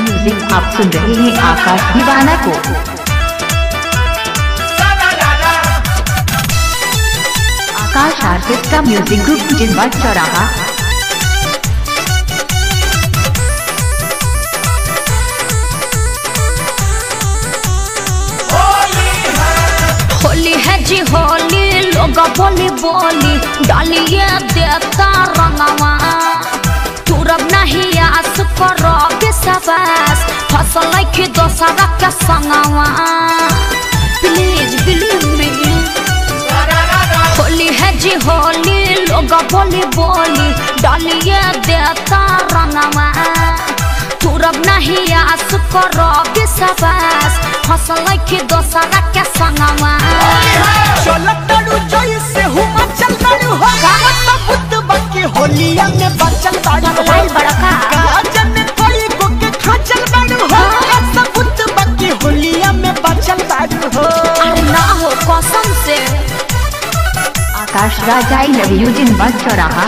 Music आप सुन रहे हैं आकाश दीवाना को। आकाश आर्टिस्ट का म्यूजिक ग्रुप जिंदबाद चौराहा। होली है जी होली, लोग बोली बोली डालिए देता रंगवा। तुरब नहीं आस करो विश्वास, फसल की दोसरा के संगवा। Please believe me. होली है जी होली, लोग बोली बोली डालिए देता रंगवा। तुरब नहीं आस करो विश्वास, फसल की दोसरा के संगवा। चलतारू जैसे हुमा चलतारू हो गावत बुत बाकी होलिया में बचल बाड़ू भाई बड़का गाजन में कोई को के खाचल बाड़ू हो सब बुत बाकी होलिया में बचल बाड़ू हो। अरे ना हो कसम से। आकाश राजा आई लव यू जिंदबाद चौराहा।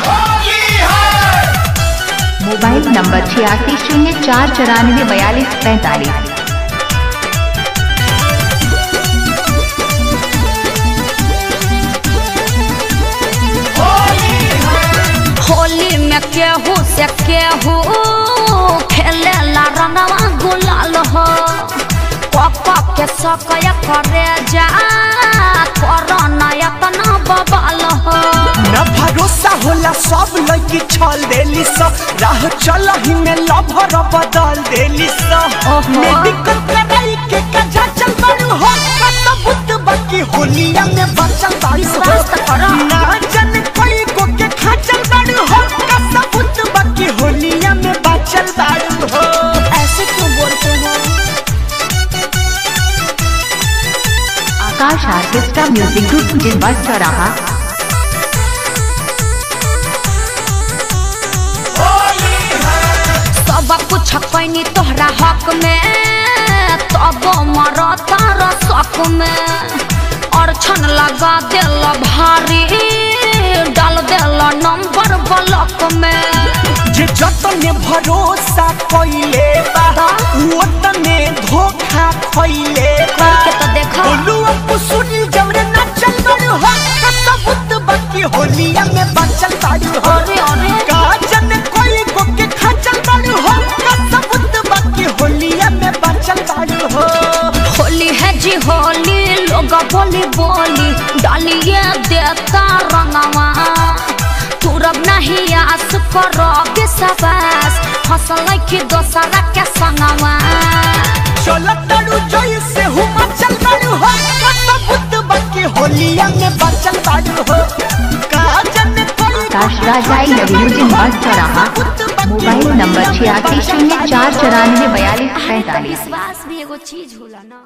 Mobile number 8604944245। होली में केहू से केहू खेले ला रंगवा गुलाल हो। पापा के सकया करे जा कोरोना इतना बबाल हो। न भरोसा होला सब लड़की छल देली सब राह चलही में लभर बदल देली सब। मेडिकल कराई के कजा चल बाड़ू हो सब बुत बाकी होलिया में बचल बाड़ू हो। ना जन कोई को के खाचल बाड़ू हो सब बुत बाकी होलिया में बचल बाड़ू हो। ऐसे क्यों बोलते हो? आकाश आर्टिस्ट का म्यूजिक ग्रुप जिंदबाद चौराहा। सब कुछ कैनी तोहरा हक में, तब मरता रसक में। और छन लगा दिल भारी, डाल दिल नंबर ब्लॉक में। जे जतने भरोसा कइले बा ओतने धोखा खइले बा। के तो देखो बोलू अब सुनी जमरे ना चल बाड़ू हो सब बुत बाकी होलिया में बचल बाड़ू हो। अरे अरे गाजन कोई को के खाचल बाड़ू हो सब बुत बाकी होलिया में बचल बाड़ू हो। होली है जी होली, लोग बोली बोली डालिए देता रंगवा। तुरब नहीं आस करो विश्वास, फसल की दोसरा के संगवा। चलतारू जैसे हुमा चल बाड़ू हो सब बुत बाकी होलिया में बचल बाड़ू हो। गाजन Akash Raja I love you जिंदबाद चौराहा। Mobile number 8604944245। विश्वास भी एगो चीज होला ना।